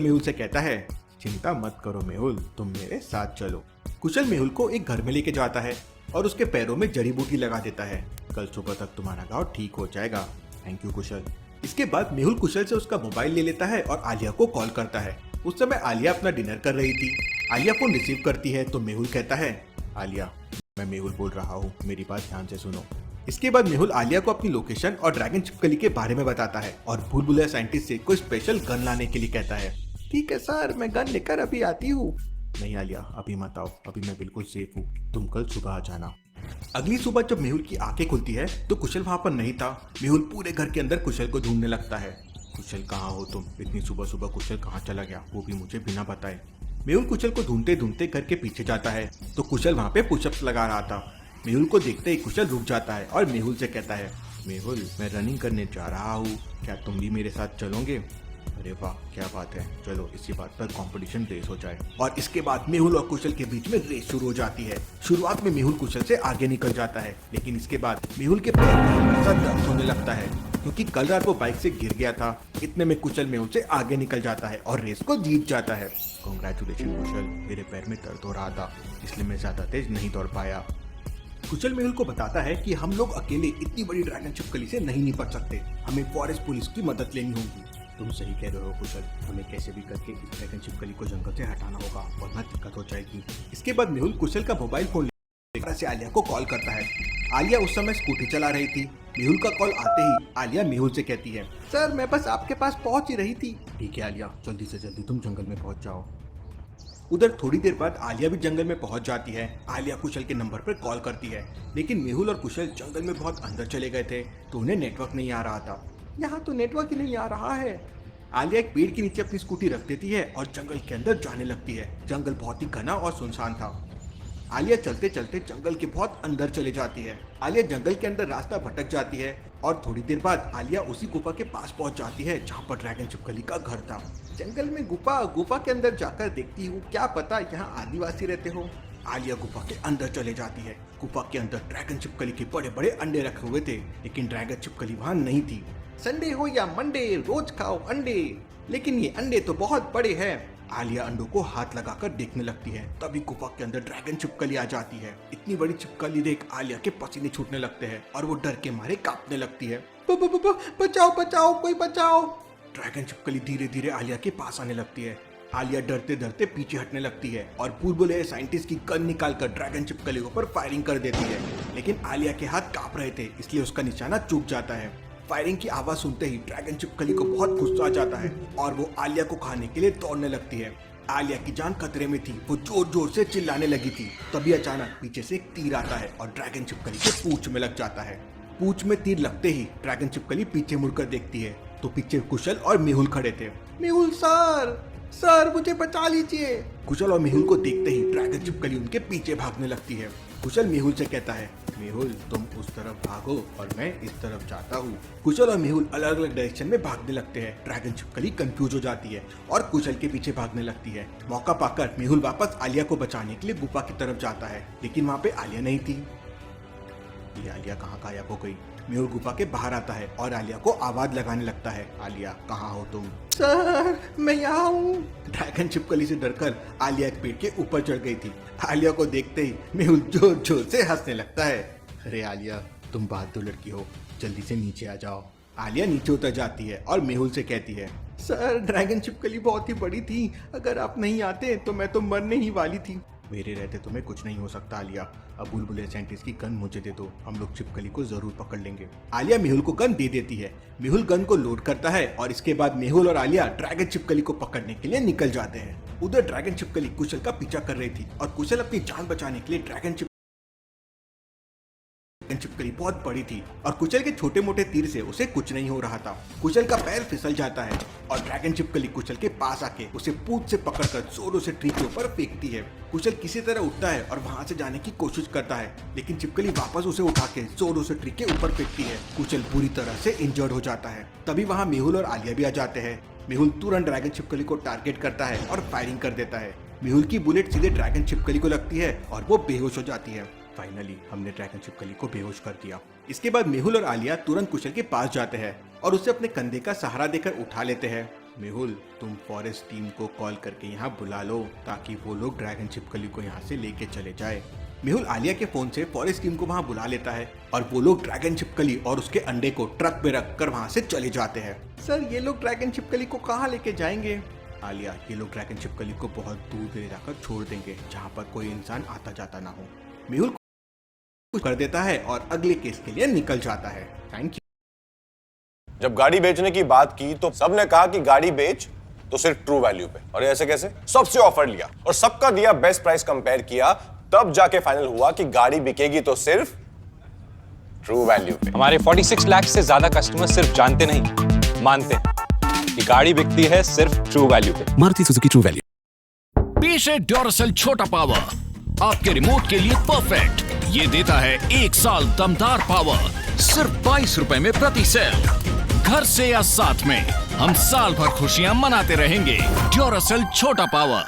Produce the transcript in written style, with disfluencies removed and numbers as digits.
मेहुल से कहता है, चिंता मत करो मेहुल, तुम मेरे साथ चलो। कुशल मेहुल को एक घर में लेके जाता है और उसके पैरों में जड़ी बूटी लगा देता है। कल सुबह तक तुम्हारा घाव ठीक हो जाएगा। थैंक यू कुशल। इसके बाद मेहुल कुशल से उसका मोबाइल ले लेता है और आलिया को कॉल करता है। उस समय आलिया अपना डिनर कर रही थी। आलिया फोन रिसीव करती है तो मेहुल कहता है, आलिया मैं मेहुल बोल रहा हूँ, मेरी बात ध्यान से सुनो। इसके बाद मेहुल आलिया को अपनी लोकेशन और ड्रैगन छिपकली के बारे में बताता है और भूल भुलैया साइंटिस्ट से कोई स्पेशल गन लाने के लिए कहता है। ठीक है सर, मैं गन लेकर अभी आती हूँ। नहीं आलिया, अभी मत आओ, अभी मैं बिल्कुल सेफ हूँ, तुम कल सुबह आ जाना। अगली सुबह जब मेहुल की आंखें खुलती है तो कुशल वहाँ पर नहीं था। मेहुल पूरे घर के अंदर कुशल को ढूंढने लगता है। कुशल कहाँ हो तुम? इतनी सुबह सुबह कुशल कहाँ चला गया, वो भी मुझे बिना बताए। मेहुल कुशल को ढूंढते ढूंढते घर के पीछे जाता है तो कुशल वहाँ पे पुशअप्स लगा रहा था। मेहुल को देखते ही कुशल रुक जाता है और मेहुल से कहता है, मेहुल मैं रनिंग करने जा रहा हूँ, क्या तुम भी मेरे साथ चलोगे? अरे वाह क्या बात है, चलो इसी बात पर कंपटीशन रेस हो जाए। और इसके बाद मेहुल और कुशल के बीच में रेस शुरू हो जाती है। शुरुआत में मेहुल कुशल से आगे निकल जाता है, लेकिन इसके बाद मेहुल के पैर में हल्का दर्द होने लगता है क्योंकि कल रात वो बाइक से गिर गया था। इतने में कुशल मेहुल से आगे निकल जाता है और रेस को जीत जाता है। कांग्रेचुलेशन कुशल, मेरे पैर में दर्द हो रहा था इसलिए मैं ज्यादा तेज नहीं दौड़ पाया। कुशल मेहुल को बताता है कि हम लोग अकेले इतनी बड़ी ड्रैगन छिपकली से नहीं निपट सकते, हमें फॉरेस्ट पुलिस की मदद लेनी होगी। तुम सही कह रहे हो कुशल, हमें कैसे भी करके इस ड्रैगन छिपकली को जंगल से हटाना होगा वरना दिक्कत हो जाएगी। इसके बाद मेहुल कुशल का मोबाइल फोन लेकर से आलिया को कॉल करता है। आलिया उस समय स्कूटी चला रही थी। मेहुल का कॉल आते ही आलिया मेहुल से कहती है, सर मैं बस आपके पास पहुंच ही रही थी। ठीक है आलिया, जल्दी से जल्दी तुम जंगल में पहुंच जाओ। उधर थोड़ी देर बाद आलिया भी जंगल में पहुंच जाती है। आलिया कुशल के नंबर पर कॉल करती है, लेकिन मेहुल और कुशल जंगल में बहुत अंदर चले गए थे तो उन्हें नेटवर्क नहीं आ रहा था। यहाँ तो नेटवर्क ही नहीं आ रहा है। आलिया एक पेड़ के नीचे अपनी स्कूटी रख देती है और जंगल के अंदर जाने लगती है। जंगल बहुत ही घना और सुनसान था। आलिया चलते चलते जंगल के बहुत अंदर चले जाती है। आलिया जंगल के अंदर रास्ता भटक जाती है और थोड़ी देर बाद आलिया उसी गुफा के पास पहुंच जाती है जहाँ पर ड्रैगन छिपकली का घर था। जंगल में गुफा के अंदर जाकर देखती हूँ, क्या पता यहाँ आदिवासी रहते हो। आलिया गुफा के अंदर चले जाती है। गुफा के अंदर ड्रैगन छिपकली के बड़े बड़े अंडे रखे हुए थे, लेकिन ड्रैगन छिपकली वहाँ नहीं थी। संडे हो या मंडे, रोज खाओ अंडे, लेकिन ये अंडे तो बहुत बड़े हैं। आलिया अंडों को हाथ लगाकर देखने लगती है, तभी गुफा के अंदर ड्रैगन छिपकली आ जाती है। इतनी बड़ी छिपकली देख आलिया के पसीने छूटने लगते हैं और वो डर के मारे कांपने लगती है। बचाओ बचाओ, कोई बचाओ। ड्रैगन छिपकली धीरे धीरे आलिया के पास आने लगती है। आलिया डरते डरते पीछे हटने लगती है और बुलबुले साइंटिस्ट की गन निकालकर ड्रैगन छिपकली के ऊपर फायरिंग कर देती है, लेकिन आलिया के हाथ कांप रहे थे इसलिए उसका निशाना चूक जाता है। फायरिंग की आवाज सुनते ही ड्रैगन छिपकली को बहुत गुस्सा आ जाता है और वो आलिया को खाने के लिए दौड़ने लगती है। आलिया की जान खतरे में थी, वो जोर जोर से चिल्लाने लगी थी। तभी अचानक पीछे से एक तीर आता है और ड्रैगन छिपकली के पूंछ में लग जाता है। पूंछ में तीर लगते ही ड्रैगन छिपकली पीछे मुड़कर देखती है तो पीछे कुशल और मेहुल खड़े थे। मेहुल सर मुझे बचा लीजिए। कुशल और मेहुल को देखते ही ड्रैगन छिपकली उनके पीछे भागने लगती है। कुशल मेहुल से कहता है, मेहुल तुम उस तरफ भागो और मैं इस तरफ जाता हूँ। कुशल और मेहुल अलग अलग डायरेक्शन में भागने लगते हैं। ड्रैगन छिपकली कंफ्यूज हो जाती है और कुशल के पीछे भागने लगती है। मौका पाकर मेहुल वापस आलिया को बचाने के लिए गुफा की तरफ जाता है, लेकिन वहाँ पे आलिया नहीं थी। ये आलिया कहाँ गायब हो गई? मेहुल गुफा के बाहर आता है और आलिया को आवाज लगाने लगता है, आलिया कहाँ हो तुम? सर मैं यहाँ हूँ। ड्रैगन छिपकली से डरकर आलिया एक पेड़ के ऊपर चढ़ गई थी। आलिया को देखते ही मेहुल जोर जोर से हंसने लगता है। अरे आलिया तुम बहादुर लड़की हो, जल्दी से नीचे आ जाओ। आलिया नीचे उतर जाती है और मेहुल से कहती है, सर ड्रैगन छिपकली बहुत ही बड़ी थी, अगर आप नहीं आते तो मैं तो मरने ही वाली थी। मेरे रहते तुम्हें कुछ नहीं हो सकता आलिया, अब बुलबुले साइंटिस्ट की गन मुझे दे दो, हम लोग छिपकली को जरूर पकड़ लेंगे। आलिया मेहुल को गन दे देती है। मेहुल गन को लोड करता है और इसके बाद मेहुल और आलिया ड्रैगन छिपकली को पकड़ने के लिए निकल जाते हैं। उधर ड्रैगन छिपकली कुशल का पीछा कर रही थी और कुशल अपनी जान बचाने के लिए ड्रैगन छिपकली बहुत बड़ी थी और कुशल के छोटे मोटे तीर से उसे कुछ नहीं हो रहा था। कुशल का पैर फिसल जाता है और ड्रैगन छिपकली कुशल के पास आके उसे पूंछ से पकड़कर जोरों से ट्री के ऊपर फेंकती है। कुशल किसी तरह उठता है और वहां से जाने की कोशिश करता है, लेकिन छिपकली वापस उसे उठा के जोरों से ट्री के ऊपर फेंकती है। कुशल बुरी तरह से इंजर्ड हो जाता है। तभी वहाँ मेहुल और आलिया भी आ जाते हैं। मेहुल तुरंत ड्रैगन छिपकली को टारगेट करता है और फायरिंग कर देता है। मेहुल की बुलेट सीधे ड्रैगन छिपकली को लगती है और वो बेहोश हो जाती है। फाइनली हमने ड्रैगन छिपकली को बेहोश कर दिया। इसके बाद मेहुल और आलिया तुरंत कुशल के पास जाते हैं और उसे अपने कंधे का सहारा देकर उठा लेते हैं। मेहुल, तुम फॉरेस्ट टीम को कॉल करके यहाँ बुला लो ताकि वो लोग ड्रैगन छिपकली को यहाँ से लेके चले जाए। मेहुल आलिया के फोन से फॉरेस्ट टीम को वहाँ बुला लेता है और वो लोग ड्रैगन छिपकली और उसके अंडे को ट्रक में रख कर वहाँ से चले जाते हैं। सर, ये लोग ड्रैगन छिपकली को कहाँ लेके जाएंगे? आलिया, ये लोग ड्रैगन छिपकली को बहुत दूर ले जाकर छोड़ देंगे जहाँ पर कोई इंसान आता जाता ना हो। मेहुल कुछ कर देता है और अगले केस के लिए निकल जाता है। Thank you. जब गाड़ी बेचने की बात की तो सबने कहा कि गाड़ी बेच तो सिर्फ ट्रू वैल्यू पे। और ऐसे कैसे? सबसे ऑफर लिया और सबका दिया बेस्ट प्राइस कंपेयर किया, तब जाके फाइनल हुआ कि गाड़ी बिकेगी तो सिर्फ ट्रू वैल्यू पे। हमारे 46 लाख से ज्यादा कस्टमर सिर्फ जानते नहीं, मानते हैं कि गाड़ी बिकती है सिर्फ ट्रू वैल्यू पे। Maruti Suzuki true value. पेश है ड्यूरासेल छोटा पावर, आपके रिमोट के लिए परफेक्ट। ये देता है 1 साल दमदार पावर, सिर्फ 22 रुपए में प्रति सेल। घर से या साथ में हम साल भर खुशियां मनाते रहेंगे। ड्यूरासेल छोटा पावर।